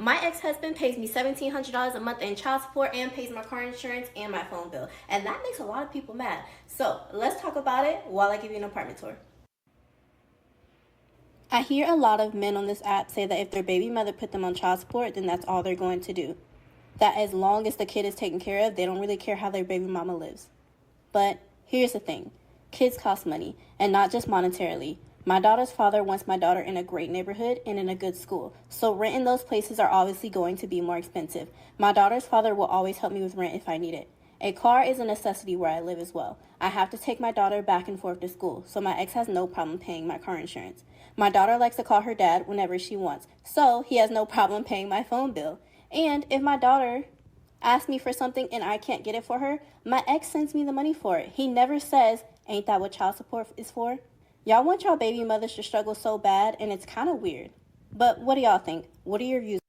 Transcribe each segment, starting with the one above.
My ex-husband pays me $1,700 a month in child support and pays my car insurance and my phone bill. And that makes a lot of people mad. So let's talk about it while I give you an apartment tour. I hear a lot of men on this app say that if their baby mother put them on child support, then that's all they're going to do. That as long as the kid is taken care of, they don't really care how their baby mama lives. But here's the thing, kids cost money, and not just monetarily. My daughter's father wants my daughter in a great neighborhood and in a good school, so rent in those places are obviously going to be more expensive. My daughter's father will always help me with rent if I need it. A car is a necessity where I live as well. I have to take my daughter back and forth to school, so my ex has no problem paying my car insurance. My daughter likes to call her dad whenever she wants, so he has no problem paying my phone bill. And if my daughter asks me for something and I can't get it for her, my ex sends me the money for it. He never says, ain't that what child support is for? Y'all want y'all baby mothers to struggle so bad, and it's kind of weird. But what do y'all think? What are your views?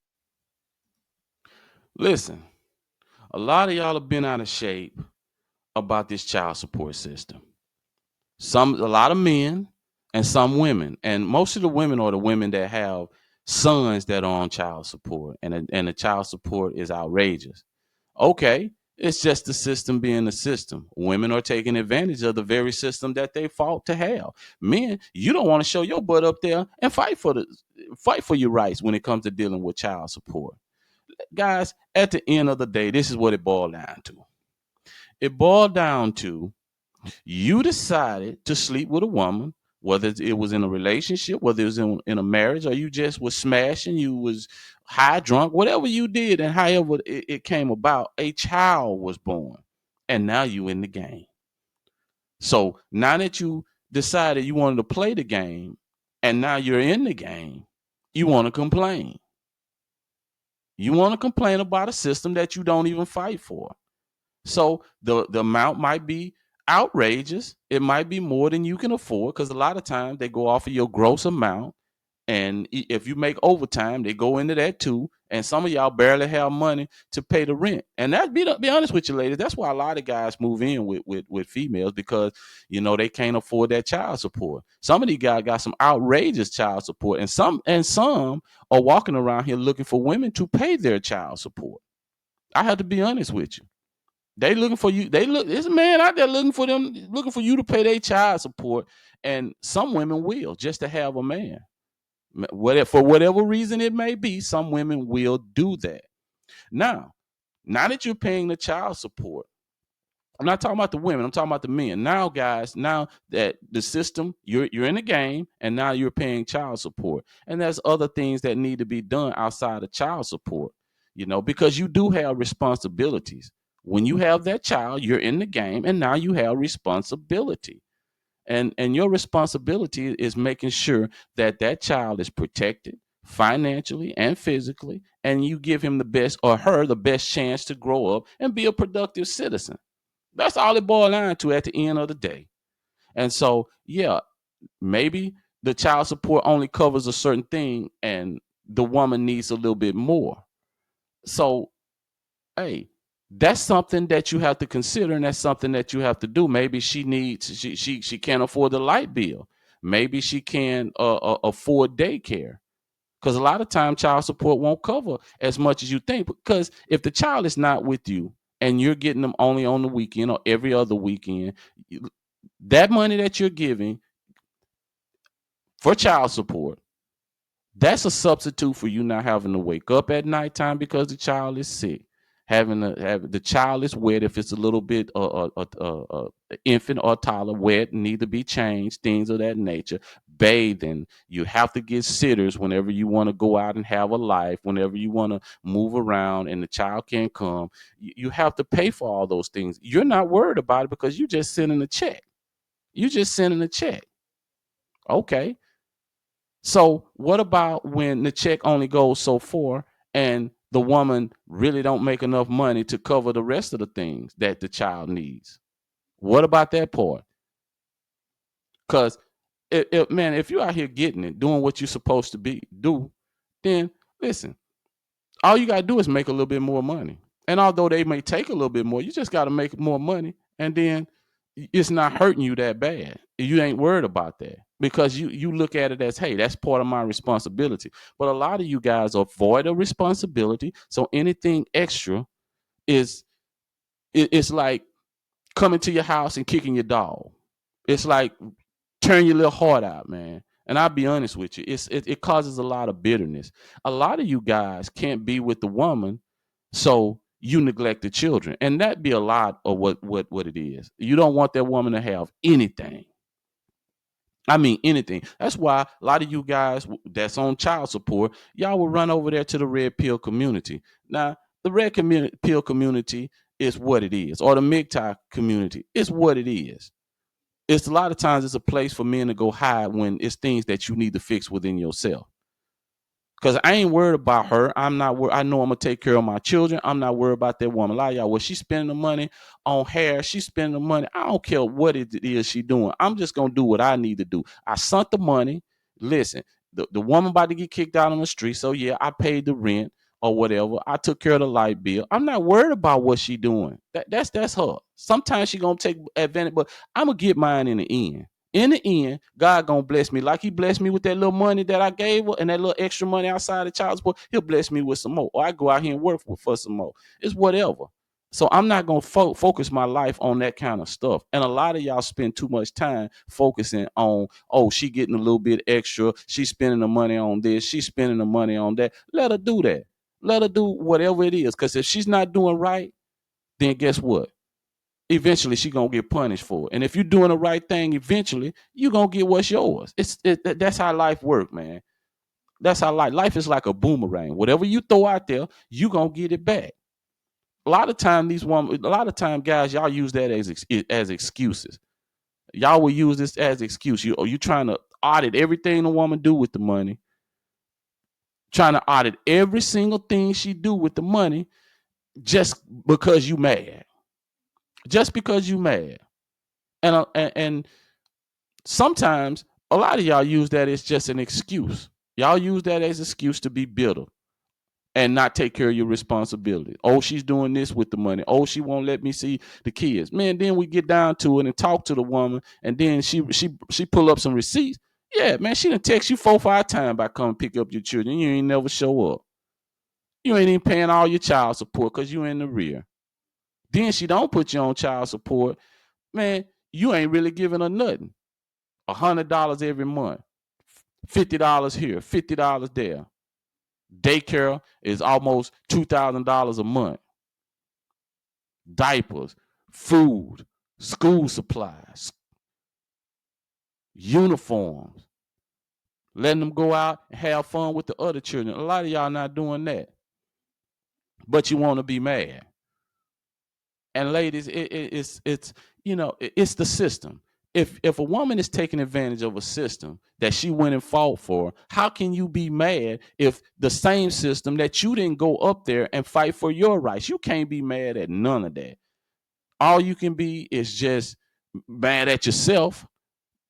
Listen, a lot of y'all have been out of shape about this child support system. A lot of men and some women, and most of the women are the women that have sons that are on child support, and the child support is outrageous. Okay, it's just the system being the system. Women are taking advantage of the very system that they fought to have. Men, you don't want to show your butt up there and fight for your rights when it comes to dealing with child support. Guys, at the end of the day, this is what it boiled down to. It boiled down to you decided to sleep with a woman, whether it was in a relationship, whether it was in a marriage, or you just was smashing, you was high drunk, whatever you did, and however it came about, a child was born, and now you in the game. So now that you decided you wanted to play the game, and now you're in the game, you want to complain. You want to complain about a system that you don't even fight for. So the amount might be outrageous. It might be more than you can afford because a lot of times they go off of your gross amount. And if you make overtime, they go into that too. And some of y'all barely have money to pay the rent. And that be honest with you, ladies, that's why a lot of guys move in with females because they can't afford that child support. Some of these guys got some outrageous child support, and some are walking around here looking for women to pay their child support. I have to be honest with you. They looking for you. There's a man out there looking for them, looking for you to pay their child support. And some women will just to have a man. For whatever reason it may be, some women will do that. Now that you're paying the child support, I'm not talking about the women, I'm talking about the men. Now, guys, now that the system, you're in the game and now you're paying child support. And there's other things that need to be done outside of child support, because you do have responsibilities. When you have that child, you're in the game and now you have responsibility. And your responsibility is making sure that that child is protected financially and physically, and you give him the best or her the best chance to grow up and be a productive citizen. That's all it boils down to at the end of the day. And so, yeah, maybe the child support only covers a certain thing and the woman needs a little bit more. So, hey, that's something that you have to consider, and that's something that you have to do. Maybe she can't afford the light bill. Maybe she can afford daycare. Because a lot of time child support won't cover as much as you think. Because if the child is not with you and you're getting them only on the weekend or every other weekend, that money that you're giving for child support, that's a substitute for you not having to wake up at nighttime because the child is sick. Having to have the child is wet if it's a little bit infant or toddler wet, need to be changed, things of that nature. Bathing, you have to get sitters whenever you want to go out and have a life, whenever you want to move around and the child can't come. You have to pay for all those things. You're not worried about it because you just sending a check. You just sending a check. Okay. So what about when the check only goes so far and the woman really don't make enough money to cover the rest of the things that the child needs? What about that part? Because man, if you're out here getting it, doing what you're supposed to do, then listen, all you gotta do is make a little bit more money. And although they may take a little bit more, you just gotta make more money. And then it's not hurting you that bad. You ain't worried about that because you look at it as, hey, that's part of my responsibility. But a lot of you guys avoid a responsibility, so anything extra is it's like coming to your house and kicking your dog. It's like turn your little heart out, man. And I'll be honest with you, it causes a lot of bitterness. A lot of you guys can't be with the woman, so you neglect the children, and that be a lot of what it is. You don't want that woman to have anything. I mean anything. That's why a lot of you guys that's on child support, y'all will run over there to the red pill community. Now, the pill community is what it is, or the MGTOW community is what it is. It's a lot of times it's a place for men to go hide when it's things that you need to fix within yourself. Cause I ain't worried about her. I'm not worried. I know I'm gonna take care of my children. I'm not worried about that woman. A lot of y'all, well, she's spending the money on hair. She's spending the money. I don't care what it is she doing. I'm just gonna do what I need to do. I sent the money. Listen, the woman about to get kicked out on the street. So yeah, I paid the rent or whatever. I took care of the light bill. I'm not worried about what she doing. That's her. Sometimes she gonna take advantage, but I'm gonna get mine in the end. In the end, God gonna bless me like He blessed me with that little money that I gave her and that little extra money outside of child support. He'll bless me with some more, or I go out here and work for some more. It's whatever. So I'm not gonna focus my life on that kind of stuff. And a lot of y'all spend too much time focusing on, oh, she getting a little bit extra. She's spending the money on this. She's spending the money on that. Let her do that. Let her do whatever it is. Because if she's not doing right, then guess what? Eventually she gonna get punished for it. And if you're doing the right thing, eventually you're gonna get what's yours. That's how life works, man. That's how life is like a boomerang. Whatever you throw out there, you gonna get it back. A lot of time, guys, y'all use that as excuses. Y'all will use this as excuse. You trying to audit everything the woman do with the money, trying to audit every single thing she do with the money, just because you mad. Just because you mad. And sometimes a lot of y'all use that as just an excuse. Y'all use that as an excuse to be bitter and not take care of your responsibility. Oh, she's doing this with the money. Oh, she won't let me see the kids. Man, then we get down to it and talk to the woman, and then she pull up some receipts. Yeah, man, she done text you 4-5 times by coming pick up your children. You ain't never show up. You ain't even paying all your child support because you in the rear. Then she don't put you on child support. Man, you ain't really giving her nothing. $100 every month, $50 here, $50 there. Daycare is almost $2,000 a month. Diapers, food, school supplies, uniforms, letting them go out and have fun with the other children. A lot of y'all not doing that, but you want to be mad. And ladies, it's it's the system. If a woman is taking advantage of a system that she went and fought for, how can you be mad if the same system that you didn't go up there and fight for your rights? You can't be mad at none of that. All you can be is just mad at yourself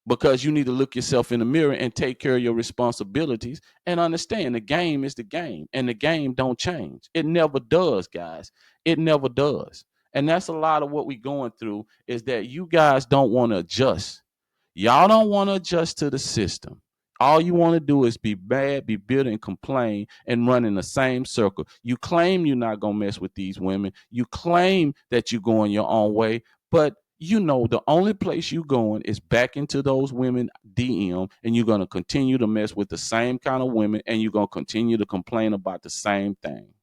because you need to look yourself in the mirror and take care of your responsibilities and understand the game is the game, and the game don't change. It never does, guys. It never does. And that's a lot of what we're going through, is that you guys don't want to adjust. Y'all don't want to adjust to the system. All you want to do is be bad, be bitter, and complain and run in the same circle. You claim you're not going to mess with these women. You claim that you're going your own way, but the only place you going is back into those women DM, and you're going to continue to mess with the same kind of women, and you're going to continue to complain about the same thing.